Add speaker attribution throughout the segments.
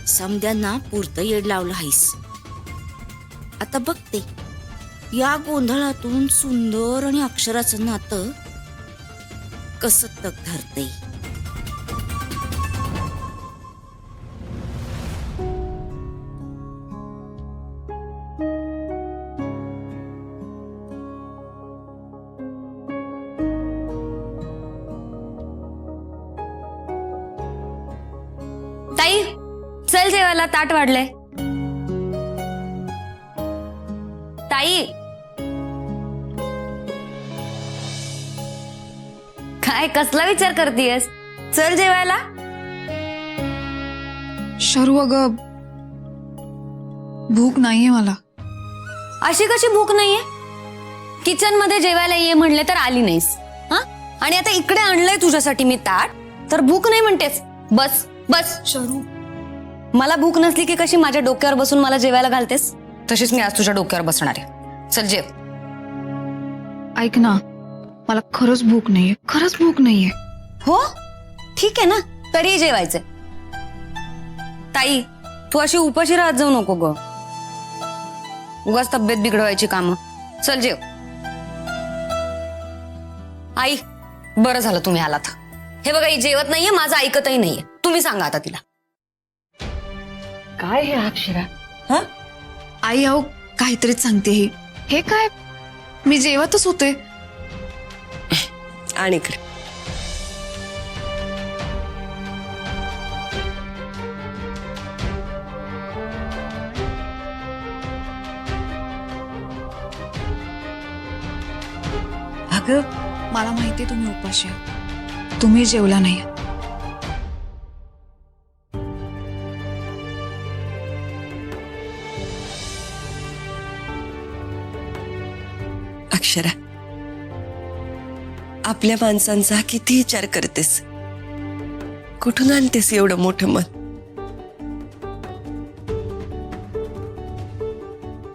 Speaker 1: समद्यांना पुरतं येड लावलं आहेस. आता बघते या गोंधळातून सुंदर आणि अक्षराचं नातं कसं तग धरते.
Speaker 2: ताई चल जेवायला, ताट वाढलंय. ताई काय कसला विचार करतीयस? चल जेवायला.
Speaker 3: शरू अगं भूक नाहीये मला.
Speaker 2: अशी कशी भूक नाहीये? किचन मध्ये जेवायला ये म्हणले तर आली नाहीस. हा, आणि आता इकडे आणलंय तुझ्यासाठी मी ताट, तर भूक नाही म्हणतेस. बस बस.
Speaker 3: शरू
Speaker 2: मला भूक नसली की कशी माझ्या डोक्यावर बसून मला जेवायला घालतेस, तशीच मी आज तुझ्या डोक्यावर बसणार आहे. चल जेव.
Speaker 3: ऐक ना, मला खरंच भूक नाहीये, खरंच भूक नाहीये.
Speaker 2: हो ठीक आहे ना, तरी जेवायचंय. ताई तू अशी उपाशी राहत जाऊ नको ग, उगाच तब्येत बिघडवायची कामं. चल जेव. आई बरं झालं तुम्ही आलात. हे बघा, ही जेवत नाहीये, माझं ऐकतही नाहीये. तुम्ही सांगा आता तिला.
Speaker 1: काय हे अक्षरा?
Speaker 2: हा,
Speaker 3: आई अहो काहीतरीच सांगते ही. हे काय, मी जेवतच होते.
Speaker 4: आणि इकडे
Speaker 3: अगं मला माहितीये तुम्ही उपाशी आहात, तुम्ही जेवला नाही.
Speaker 4: अक्षरा, आपल्या माणसांचा किती विचार करतेस? कुठून आणतेस एवढं मोठं मन?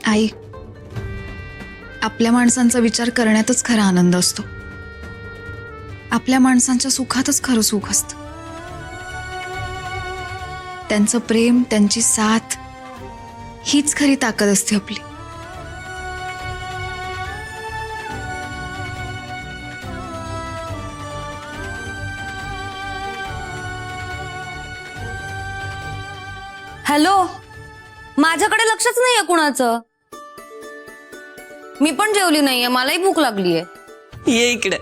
Speaker 3: आई, आपल्या माणसांचा विचार करण्यातच खरा आनंद असतो. आपल्या माणसांच्या सुखातच खरं सुख असतं. त्यांचं प्रेम, त्यांची साथ हीच खरी ताकद असते आपली.
Speaker 2: हॅलो, माझ्याकडे लक्षच नाहीये कुणाचं. मी पण जेवली नाहीये, मलाही भूक लागलीये.
Speaker 4: ये इकडे.